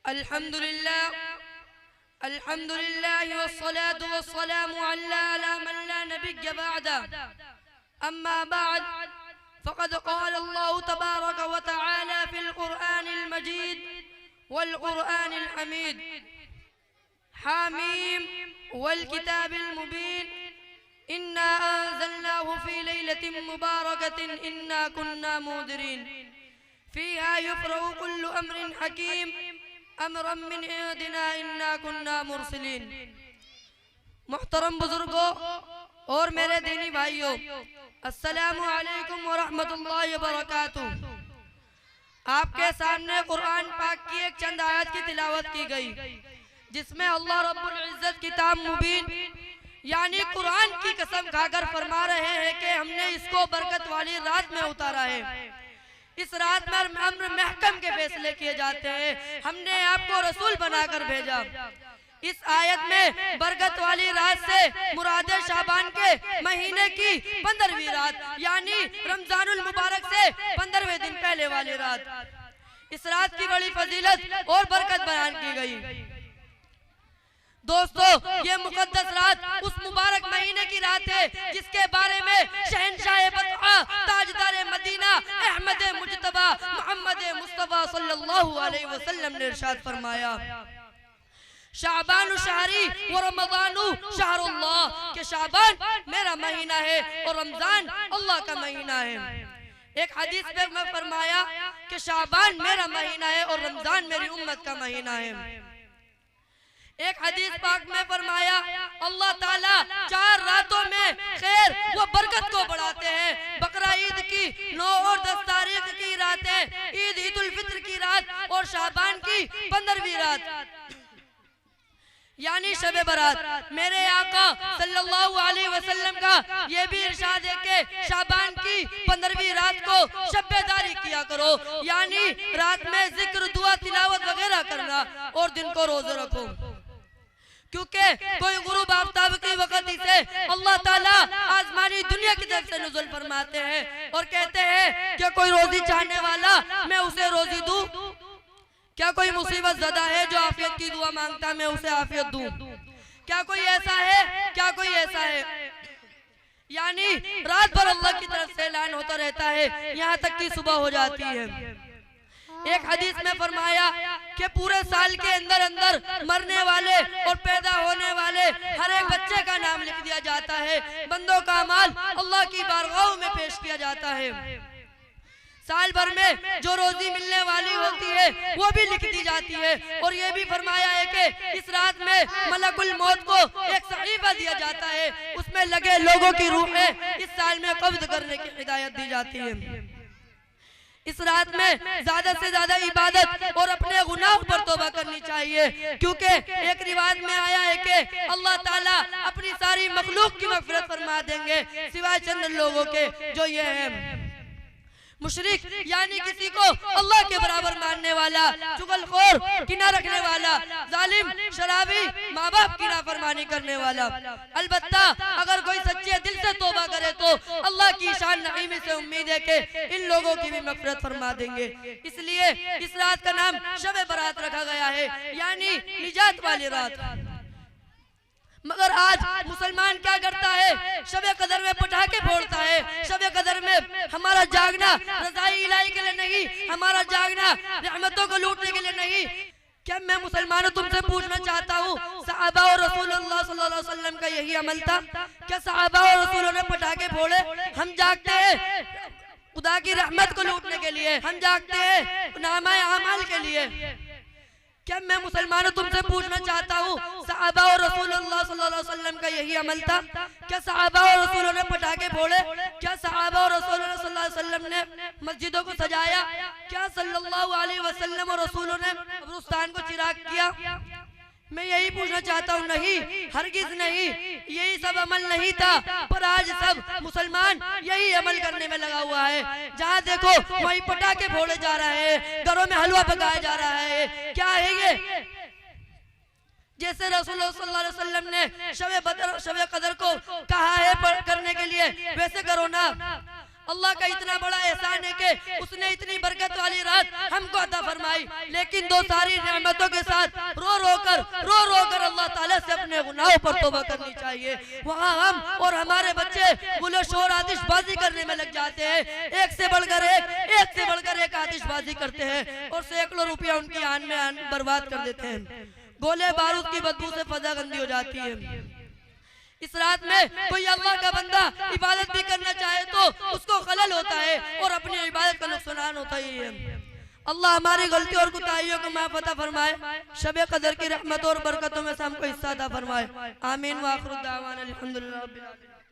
अल्हम्दुलिल्लाह अल्हम्दुलिल्लाह वस्सलातु वस्सलामु अला मन ला नबिय्य बअदा अम्मा बअद फ़क़द क़ाल अल्लाहु तबारक व तआला फ़िल क़ुरआनिल मजीद वल क़ुरआनिल हमीद हामीम वल किताबिल मुबीन इन्ना अंज़लनाहु फ़ी लैलतिन मुबारकतिन इन्ना कुन्ना मुंज़िरीन फ़ीहा युफ़रक़ु कुल्लु अम्रिन हकीम अमरम मिन इंदिना इन्ना कुन्ना मुरसलीन। मुहतरम बुजुर्गों और मेरे दीनी भाइयों, अस्सलामु अलैकुम व रहमतुल्लाहि व बरकातुहू। आपके सामने कुरान पाक की एक चंद आयत की तिलावत की गई, जिसमें अल्लाह रब्बुल इज्जत किताब मुबीन यानी कुरान की कसम खाकर फरमा रहे हैं कि हमने इसको बरकत वाली रात में उतारा है। इस रात में अम्र महकम के फैसले किए जाते हैं। हमने आपको रसूल बनाकर भेजा। इस आयत में बरकत वाली रात से मुराद शाबान के महीने की 15वीं रात यानी रमजानुल मुबारक से 15वें दिन पहले वाली रात, इस रात की बड़ी फजीलत और बरकत बयान की गई। दोस्तों, ये मुकद्दस रात उस मुबारक महीने की रात है जिसके बारे में शहंशाह बतआ ताजदार मदीना अहमद मुजतबा मोहम्मद मुस्तफा सल्लल्लाहु अलैहि वसल्लम ने इरशाद फरमाया, शाबानु शहरी व रमजानु शहरुल्लाह, के शाबान मेरा महीना है और रमजान अल्लाह का महीना है। एक हदीस में फरमाया कि शाबान मेरा महीना है और रमजान मेरी उम्मत का महीना है। एक हदीस पाक में फरमाया, अल्लाह ताला 4 रातों में खैर व बरकत को बढ़ाते हैं। बकरा ईद की 9 और 10 तारीख की रातें, ईद ईदुल फित्र की रात और शाबान की 15वीं रात यानी शबे बारात। मेरे आका सल्लल्लाहु अलैहि वसल्लम का ये भी इरशाद है कि शाबान की 15वीं रात को शब्बेदारी किया करो, यानी रात में जिक्र दुआ तिलावत वगैरह करना और दिन को रोजे रखो, क्योंकि कोई गुरूब आफ्ताब की वक़्त से अल्लाह ताला आसमानी दुनिया की तरफ से नुज़ुल फरमाते हैं और कहते हैं कि कोई रोजी चाहने वाला मैं उसे रोजी दूं। क्या कोई मुसीबत ज़दा है जो आफियत की दुआ मांगता मैं उसे आफियत दूं? क्या कोई ऐसा है? क्या कोई ऐसा है? यानी रात भर अल्लाह की तरफ से ऐलान होता रहता है, यहाँ तक कि सुबह हो जाती है। एक हदीस में फरमाया कि पूरे साल के अंदर अंदर मरने वाले और पैदा होने वाले हर एक बच्चे का नाम लिख दिया जाता है। बंदों का अमाल अल्लाह की बारगाह में पेश किया जाता है। साल भर में जो रोजी मिलने वाली होती है वो भी लिख दी जाती है। और ये भी फरमाया है कि इस रात में मलकुल मौत को एक सहीफा दिया जाता है, उसमें लगे लोगों की रूहें इस साल में कब्ज करने की हिदायत दी जाती है। इस रात में ज्यादा से ज्यादा इबादत और अपने गुनाहों पर तौबा करनी चाहिए, क्योंकि एक रिवाज में आया है कि अल्लाह ताला अपनी सारी मखलूक की मग़फ़िरत फरमा देंगे सिवाय चंद लोगों के, जो ये है मुशरिक यानी किसी को अल्लाह के बराबर मानने वाला, चुगलखोर, किना रखने वाला, जालिम, शराबी, माँ बाप की नाफरमानी करने वाला। अलबत्ता अगर कोई सच्चे दिल से तौबा करे तो अल्लाह की शान नईमी से उम्मीद है कि इन लोगों की भी मग़फ़िरत फरमा देंगे। इसलिए इस रात का नाम शबे बारात रखा गया है, यानी निजात वाली रात। मगर आज मुसलमान क्या करता है? शबे कदर में पटाखे फोड़ता है। शबे कदर में हमारा जागना रज़ाई इलाही के लिए नहीं, हमारा जागना रहमतों को लूटने के लिए नहीं। क्या मैं मुसलमानों तुमसे पूछना चाहता हूँ, सहाबा और रसूलुल्लाह सल्लल्लाहु अलैहि वसल्लम का यही अमल था? क्या सहाबा और रसूलों ने पटाखे फोड़े? हम जागते हैं खुदा की रहमत को लूटने के लिए, हम जागते हैं नामाए अमाल के लिए। क्या मैं मुसलमानों तुमसे पूछना चाहता हूँ, सहाबा और रसूलुल्लाह सल्लल्लाहु अलैहि वसल्लम का यही अमल था? क्या सहाबा और रसूलों ने पटाखे फोड़े? क्या सहाबा और रसूलुल्लाह सल्लल्लाहु अलैहि वसल्लम ने मस्जिदों को सजाया? क्या सल्लल्लाहु अलैहि वसल्लम और रसूलों ने कब्रिस्तान को चिराग किया? मैं यही पूछना चाहता हूँ, नहीं, हरगिज नहीं, यही सब अमल नहीं था। पर आज सब मुसलमान यही अमल करने में लगा हुआ है। जहाँ देखो वहीं पटाखे फोड़े जा रहे हैं, घरों में हलवा पकाया जा रहा है। क्या है ये? जैसे रसूलुल्लाह सल्लल्लाहु अलैहि वसल्लम ने शबे कदर को कहा है करने के लिए, वैसे करो ना। अल्लाह का इतना बड़ा एहसान है कि उसने इतनी बरकत वाली रात हमको अता फरमाई, लेकिन दो सारी नेमतों के साथ रो रो कर अल्लाह ताला से अपने गुनाहों पर तौबा करनी चाहिए। वहाँ हम और हमारे बच्चे गुलो शोर आतिशबाजी करने में लग जाते हैं, एक से बढ़कर एक आतिशबाजी करते हैं और सैकड़ों रुपया उनकी आन में बर्बाद कर देते हैं। गोले बारूद की बदबू से फजा गंदी हो जाती है। इस रात में कोई अल्लाह का बंदा इबादत भी करना चाहे तो उसको खलल होता है और अपनी इबादत का नुकसान होता ही है। अल्लाह हमारी गलतियों और कुताहियों को माफ अता फरमाए, शब कदर की रहमत और बरकतों में से हमको हिस्सा अता फरमाए। आमीन व आखिर दावाना अल्हम्दुलिल्लाह रब्बिल आलमीन।